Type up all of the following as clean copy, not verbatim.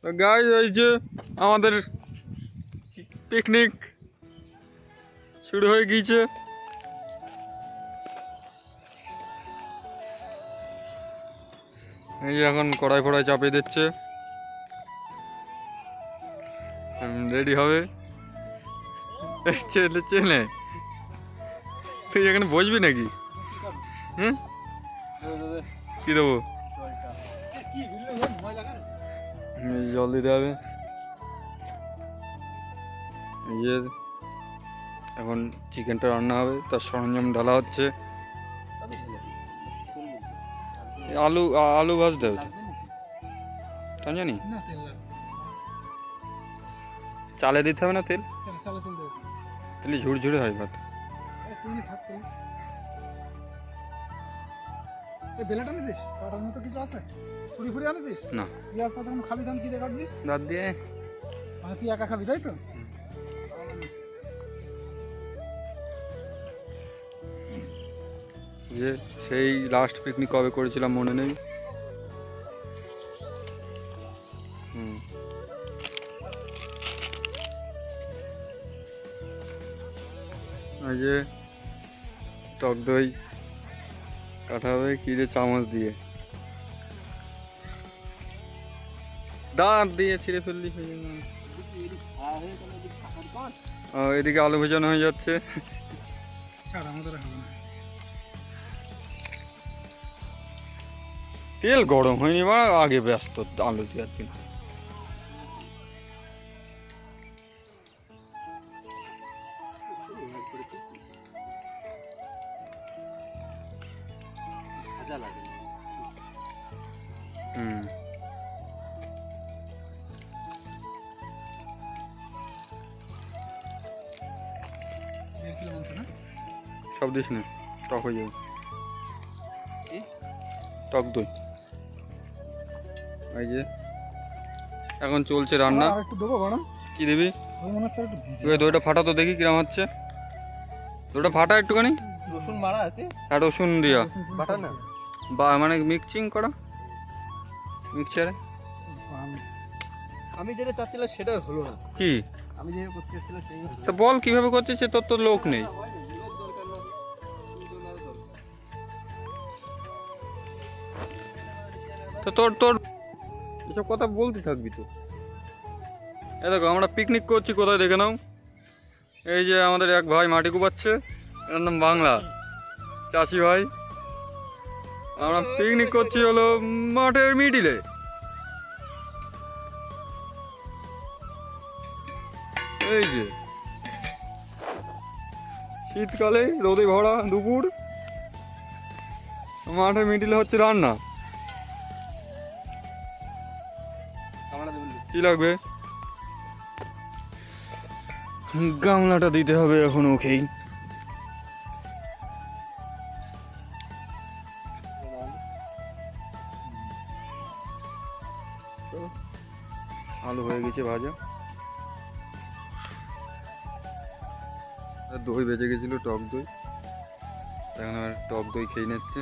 তো গাইস, এই যে আমাদের পিকনিক শুরু হয়ে গিয়েছে। এই যে এখন কড়াই ফড়াই চাপিয়ে দিচ্ছে, রেডি হবে। চেলে চেলে তুই এখানে বসবি নাকি? হুম, কি দেবো? জল দিতে হবে। এই যে এখন চিকেনটা রান্না হবে, তার সরঞ্জাম ডালা হচ্ছে। আলু আলু ভাজতে হবে তা জানি, চালে দিতে হবে না তেল, তাহলে ঝুরঝুরে হয় ভাত। বেলাটা নিছিস? কাটার মতো কিছু আছে? ছুরি ফুরি আনিছিস? না, পেঁয়াজ পাতা খাবি ধান কি দিয়ে কাটবি? দাঁত দিয়ে। মানে তুই একা খাবি তাই তো? যে সেই লাস্ট পিকনিক কবে করেছিলাম মনে নেই। এই যে টক দই কাটা হবে কি দিয়ে, চামচ দিয়ে, দাঁত দিয়ে ছিঁড়ে ফেললি। এদিকে আলু ভেজানো হয়ে যাচ্ছে। ছাড়, আমাদের হবে না। তেল গরম হয়নি বা আগে ব্যস্ত আলু দেওয়ার দিন। হুম, সব দিস না, টক হয়ে যাবে। টক দই। এই যে এখন চলছে রান্না। একটু দেবো গরম। কি দিবি? মনে হচ্ছে একটু তুই দইটা ফাটা তো দেখি কিরম হচ্ছে। দইটা ফাটা একটুখানি, রসুন মারা আছে, আর রসুন দিয়া বাটা না। বা মানে মিক্সিং করা, মিক্সচারে। আমি যেটা চাচ্ছিলাম সেটা হলো না। কি আমি যেটা করতে চাচ্ছিলাম সেই হলো তো বল কিভাবে করছিস? তোর তো লোক নেই। তো তোর তোর এসব কথা বলতে থাকবি তো। এই দেখো আমরা পিকনিক করছি কোথায় দেখে নাও। এই যে আমাদের এক ভাই মাটি কুপাচ্ছে, এর নাম বাংলা, চাষি ভাই। আমরা পিকনিক করছি হলো মাঠের মিডিলে। এই যে শীতকালে রোদে ভরা দুপুর, মাঠের মিডিলে হচ্ছে রান্না। কি লাগবে? গামলাটা দিতে হবে এখন ওকেই। আলু হয়ে গেছে ভাজা, দই বেঁচে গেছিল, টক দই। এখন আর টক দই খেয়ে নিচ্ছে।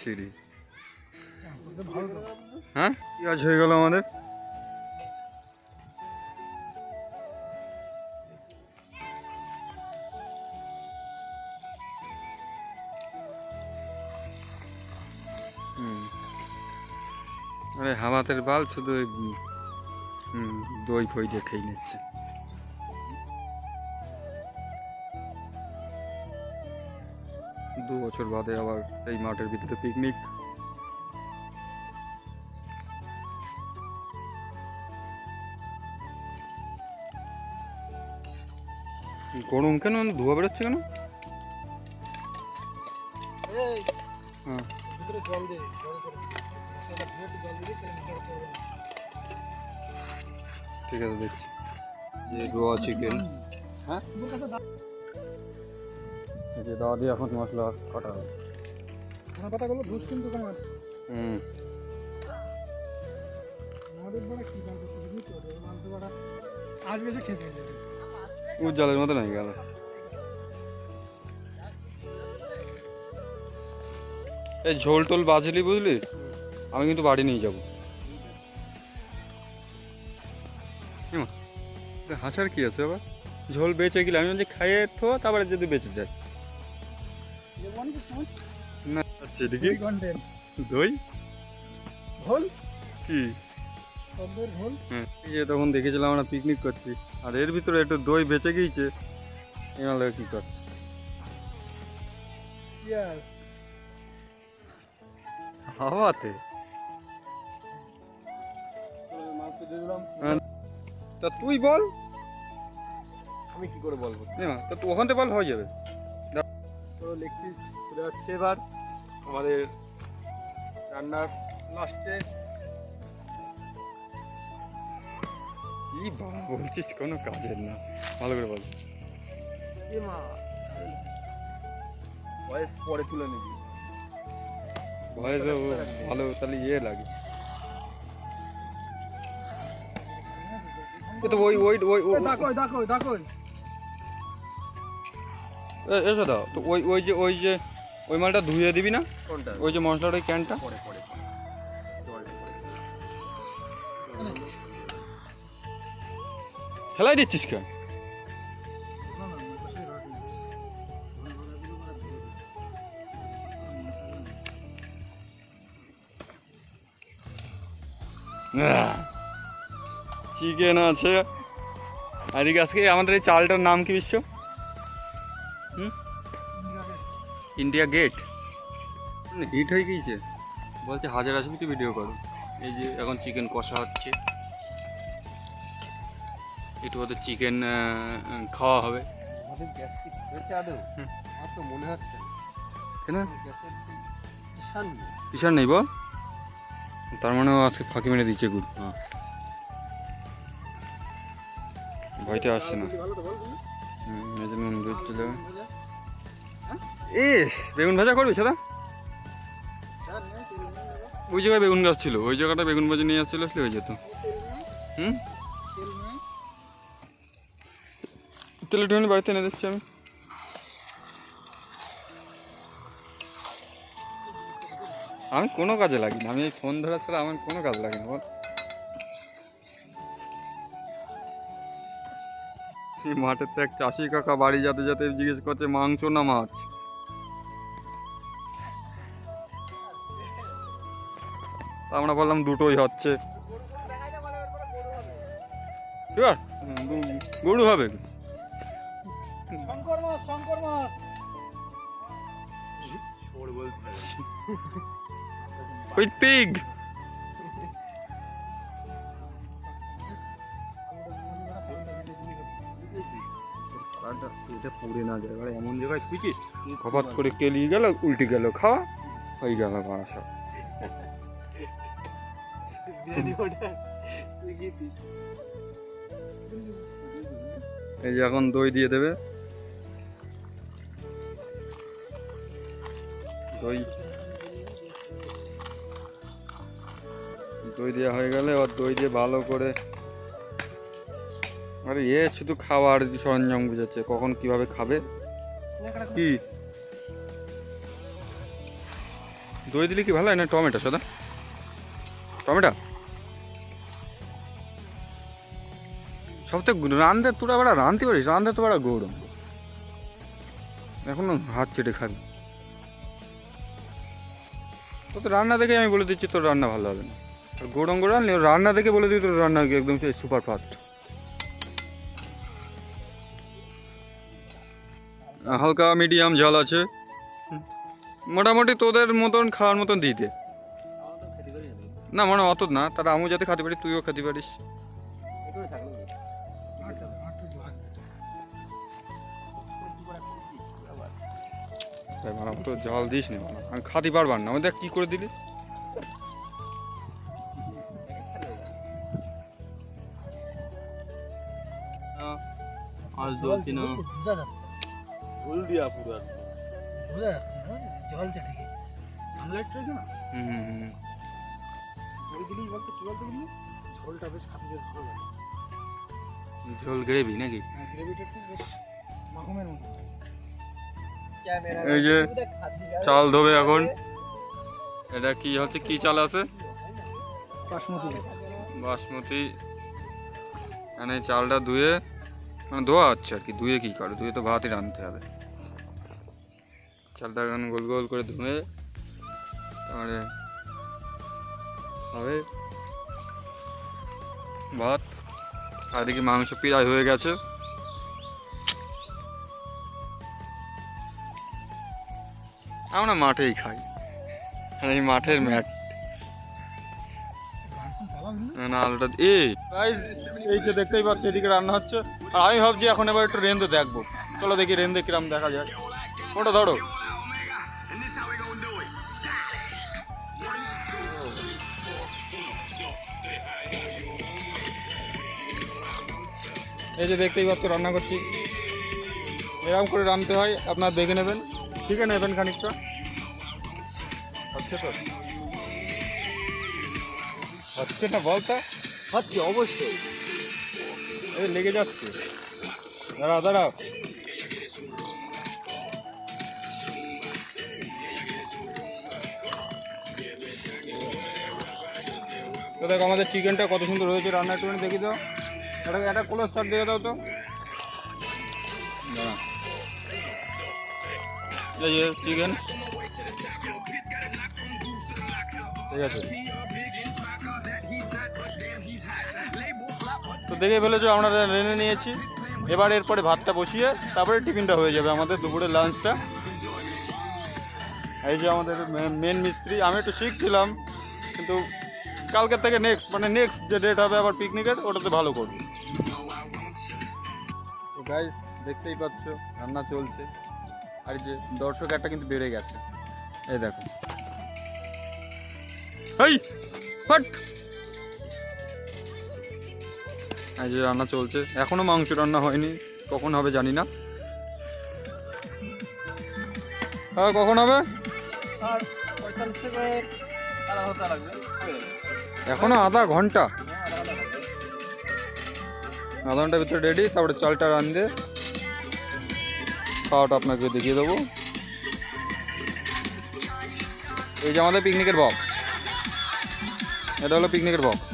ছিড়ি হ্যাঁ, পেঁয়াজ হয়ে গেল আমাদের। আরে হামাতের বাল শুধু ওই দই ফই দিয়ে খেয়ে নিচ্ছে। দু বছর বাদে আবার এই মাঠের ভিতরে পিকনিক। গরম কেন? ধোয়া বেরোচ্ছে কেন? হ্যাঁ, জল দে, জল করে জল দিবি, ঠিক আছে দেখছি। যে রোয়া চিকেন, হ্যাঁ এই যে দাওয়া দিয়ে এখন মশলা কাটা হবে। কথাগুলো ধুস কিন্তু তোমার। হুম, আমাদের বড় কি জানতো বুঝলি তো, মাংস বড় আসবে যে খেতে যাবে। উজ্জ্বলের মতো হয়ে গেল। এই ঝোল টোল বাজলি বুঝলি, আমি কিন্তু বাড়ি নিয়ে যাবো। হাসার কি আছে আবার, ঝোল বেঁচে গেলে আমি যে খাইয়ে থো, তারপরে যদি বেঁচে যায় না। আচ্ছা দেখি দই ঘোল, কি, টকদইয়ের ঘোল। হ্যাঁ এই যে তখন দেখেছিলাম আমরা পিকনিক করছি, আর এর ভিতরে একটু দই বেঁচে গিয়েছে, এমালে কি করছে। Yes. হাওয়াতে তা তুই বল, আমি কি করে বলবো? তা তুই ওখান থেকে বল হয়ে যাবে। তো লেগ পিস চলে যাচ্ছে এবার আমাদের রান্নার লাস্টে। কি বাবা বলছিস, কোনো কাজের না, ভালো করে বল। এ মা, ভয়েস পরে তুলে নিবি। ভয়েস ভালো, তাহলে ইয়ে লাগে। তো ওই ওই ওই দেখো এসো দাও তো, ওই যে ওই মালটা ধুয়ে দিবি না, কোনটা? ওই যে মশলার ওই ক্যানটা। পরে পরে জলটা পরে। ফেলাই দিচ্ছিস কেন? চিকেন আছে, এদিকে আজকে আমাদের এই চালটার নাম কি বিশ্ব? India gate. হিট হয়ে গিয়েছে, বলছে হাজার আসবি তুই ভিডিও করো। এই যে এখন চিকেন কষা হচ্ছে, একটু হয়তো চিকেন খাওয়া হবে। আমাদের গ্যাস কি হয়েছে আদৌ? আমার তো মনে হচ্ছে না। কেন গ্যাসের ঈশান নেই। কিসার নেই বল, তার মানে ও আজকে ফাঁকি মেরে দিচ্ছে গুড। হ্যাঁ ভয়টা আসছে না। ভালো তো বল তুমি। এই যে নুন দুধ চলে ইস, বেগুন ভাজা করবি সেটা? ওই জায়গায় বেগুন গাছ ছিল, ওই জায়গাটা বেগুন ভাজি নিয়ে আসছিল, আসলে হয়ে যেত। তেল একটুখানি বাড়িতে এনে দিচ্ছি আমি। আমি কোনো কাজে লাগি না, আমি এই ফোন ধরা ছাড়া আমার কোনো কাজ লাগে না বল। এই মাঠের তো এক চাষি কাকা বাড়ি যেতে যেতে জিজ্ঞেস করছে মাংস না মাছ। তা আমরা বললাম দুটোই হচ্ছে। গরু হবে, শঙ্কর মাছ ছোড় বলতে উইথ পিগ। এটা পুড়ে না যায়, এমন জায়গায় খুঁজিস খপাত করে কেলিয়ে গেল, উল্টে গেল, খাওয়া হয়ে গেল মারা সব। এই যে এখন দই দিয়ে দেবে, দই দেওয়া হয়ে গেলে আর দই দিয়ে ভালো করে, আরে এ শুধু খাওয়ার সরঞ্জাম বুঝাচ্ছে, কখন কিভাবে খাবে। কি দই দিলে কি ভালো হয় না টমেটো সাদা টমেটো সব তো রান্ধতে, তোরা বেড়া রাঁধতে পারিস, রাঁধতে তো বেড়া গৌরব, এখনো হাত চেটে খাবি। তো তো রান্না দেখে আমি বলে দিচ্ছি তোর রান্না ভালো হবে না, আর গৌরঙ্গ রান্না রান্না দেখে বলে দিই তোর রান্না একদম সেই সুপার ফাস্ট। হালকা মিডিয়াম ঝাল আছে, মোটামুটি তোদের মতন খাওয়ার মতন দিতে না, মানে অত না, তার আমিও যাতে খেতে পারি তুইও খেতে পারিস। তাই মানে তো জল দিস না, আমি খাতে পারবার না, আমি দেখ কি করে দিলি। আজ বোঝা যাচ্ছে, ফুল দিয়া পুরো বোঝা যাচ্ছে জল চাটে সানলাইট রয়েছে না, ওই দিলেই বলতে কি বলতে গেলি ঝোলটা বেশ খাতে বেশ ভালো লাগে। ঝোল গ্রেভি নাকি? গ্রেভিটা একটু বেশ মাখনের মতো। এই যে চাল ধোবে এখন, এটা কি হচ্ছে, কি চাল আছে? বাসমতি। বাসমতি। মানে এই চালটা ধুয়ে, মানে ধোয়া হচ্ছে আর কি। ধুয়ে কি করে, ধুয়ে তো ভাতই রাঁধতে হবে। চালটা এখন গোল গোল করে ধুয়ে তারপরে হবে ভাত। আর এদিকে মাংস প্রায় হয়ে গেছে। আমরা মাঠেই খাই, এই মাঠের ম্যাট। না আলুটা এই যে দেখতেই পাচ্ছি এদিকে রান্না হচ্ছে। আর আমি ভাবছি এখন এবার একটু রেন্দে দেখবো। চলো দেখি রেন্দে কিরম দেখা যায়। ওটা ধরো। এই যে দেখতেই পাচ্ছ রান্না করছি। এরকম করে রাঁধতে হয়, আপনারা দেখে নেবেন, শিখে নেবেন খানিকটা। হচ্ছে তো, হচ্ছে না বলতা? হচ্ছে অবশ্যই। এই লেগে যাচ্ছে। দাঁড়াও দাঁড়াও। তো দেখো আমাদের চিকেনটা কত সুন্দর হয়েছে রান্না, একটুখানি দেখি দাও। এটাকে একটা কোলো স্টার দিয়ে দাও তো। দাঁড়া, এই যে চিকেন, ঠিক আছে। তো দেখে ফেলেছো, আমরা রেনে নিয়েছি। এবার এরপরে ভাতটা বসিয়ে তারপরে টিফিনটা হয়ে যাবে আমাদের, দুপুরের লাঞ্চটা। এই যে আমাদের মেন মিস্ত্রি। আমি একটু শিখছিলাম, কিন্তু কালকের থেকে নেক্সট যে ডেট হবে আবার পিকনিকের, ওটাতে ভালো করবো। তো গাইস দেখতেই পাচ্ছ রান্না চলছে। আর যে দর্শক একটা কিন্তু বেড়ে গেছে, এই দেখো। এই হট, এই যে রান্না চলছে। এখনো মাংস রান্না হয়নি, কখন হবে জানি না। হ্যাঁ কখন হবে? আর 45 থেকে আধা ঘন্টা লাগবে। এখনো আধা ঘন্টা। আধা ঘন্টার ভিতরে রেডি। তারপরে চালটা রাঁধে খাওয়াটা আপনাকে দেখিয়ে দেবো। এই যে আমাদের পিকনিকের বক্স, এটা হলো পিকনিকের বক্স।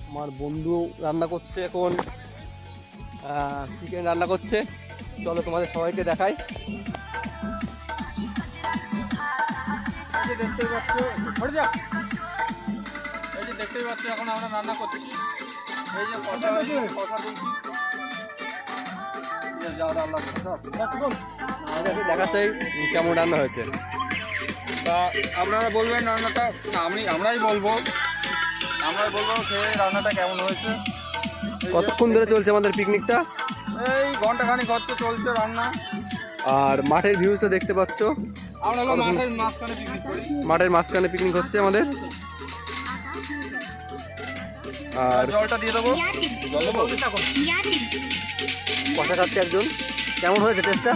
আমার বন্ধু রান্না করছে এখন, চিকেন রান্না করছে। চলো তোমাদের সবাইকে দেখাই। এই যে দেখতেই পাচ্ছ, সরে যা। এই যে দেখতেই পাচ্ছ এখন আমরা রান্না করছি। এই যে কথা বলছি। যা রান্না দেখা চাই কেমন রান্না হয়েছে। তা আপনারা বলবেন রান্নাটা, আমরাই বলবো সে রান্নাটা কেমন হয়েছে। কতক্ষণ ধরে চলছে আমাদের পিকনিকটা? এই ঘন্টাখানিক হচ্ছে চলছে রান্না। আর মাঠের ভিউজটা দেখতে পাচ্ছ। আমরা হলো মাঠের মাঝখানে পিকনিক করি। মাঠের মাঝখানে পিকনিক হচ্ছে আমাদের। আর জলটা দিয়ে দেবো। জল দেবো। কষা খাচ্ছে একজন। কেমন হয়েছে টেস্টটা?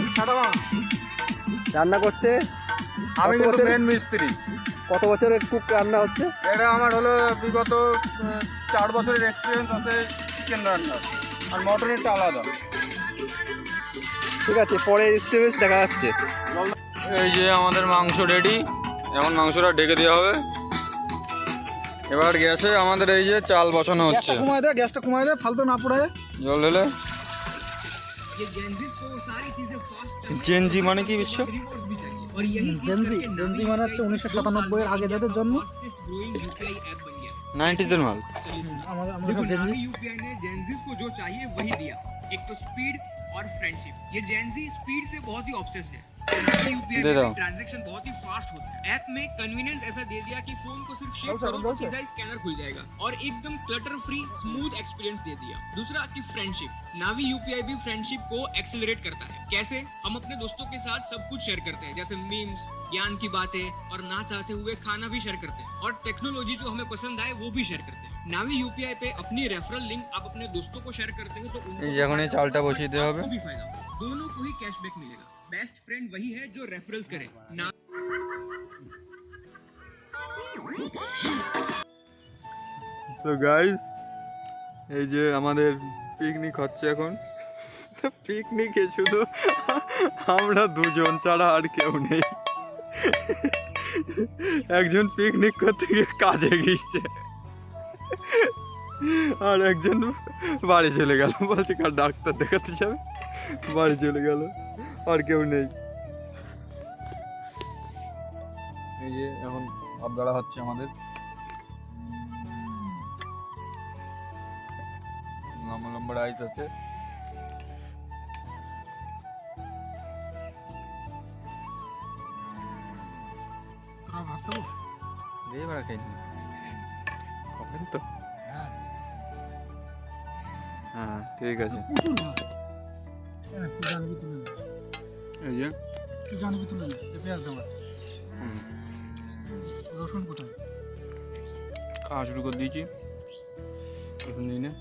রান্না করছে আমি কত কিন্তু বছর? মেন মিস্ত্রি। কত বছরের কুক রান্না হচ্ছে? এটা আমার হলো বিগত 4 বছরের এক্সপিরিয়েন্স আছে চিকেন রান্নার। আর মটনেরটা আলাদা। ঠিক আছে, পরের স্টেজ দেখা যাচ্ছে। এই যে আমাদের মাংস রেডি। এখন মাংসটা ঢেকে দেওয়া হবে। এবার গ্যাসে আমাদের এই যে চাল বসানো হচ্ছে। গ্যাসটা কমায় দে, ফালতু না পড়ে। জল ঢেলে। জেনজি মানে কি বিশ্ব? জেনজি মানে হচ্ছে 1997 এর আগে যাদের জন্ম, 90s মাল। আমরা সব জেনজি। यूपीआई ने जेनजीज को जो चाहिए वही दिया। एक तो स्पीड और फ्रेंडशिप। ये जेनजी स्पीड से बहुत ही ऑब्सेस्ड है। यूपीआई दे दो। में ट्रांजैक्शन बहुत ही फास्ट होता है। ऐप में कन्वीनियंस ऐसा दे दिया कि फोन को सिर्फ शेक करो तो सीधा स्कैनर खुल जाएगा और एकदम क्लटर फ्री स्मूथ एक्सपीरियंस दे दिया। दूसरा कि फ्रेंडशिप। नावी यूपीआई भी फ्रेंडशिप को एक्सेलरेट करता है। कैसे? हम अपने दोस्तों के साथ सब कुछ शेयर करते हैं, जैसे मीम्स, ज्ञान की बातें और ना चाहते हुए खाना भी शेयर करते हैं और टेक्नोलॉजी जो हमें पसंद आए वो भी शेयर करते हैं। नावी यूपीआई पे अपनी रेफरल लिंक आप अपने दोस्तों को शेयर करते हो तो उनको এই যে এখন এই চালটা বসিয়ে দেওয়া হবে। आपको भी फायदा होगा। दोनों को ही कैशबैक मिलेगा। बेस्ट फ्रेंड वही है जो रेफरल्स करे ना। তো গাইস এই যে আমাদের পিকনিক হচ্ছে এখন। পিকনিকে শুধু আমরা দুজন ছাড়া আর কেউ নেই। একজন পিকনিক করতে গিয়ে কাজে গিয়েছে, আর একজন বাড়ি চলে গেল, বলছে কার ডাক্তার দেখাতে যাবে, বাড়ি চলে গেল, আর কেউ নেই। এই যে এখন ভাত গাড়া হচ্ছে আমাদের, লম্বা লম্বা রাইস আছে। তোরা ভাত খাবো? দিয়ে বেড়া খাইনি খাবেন তো? হ্যাঁ হ্যাঁ ঠিক আছে। প্রচুর ভাত। তুই জানবি তুলে না, এই যে তুই জানবি তুলে না, যে পেঁয়াজ দেওয়া। রসুন কোথায়? খাওয়া শুরু করে দিয়েছি, এখন নিয়ে নে।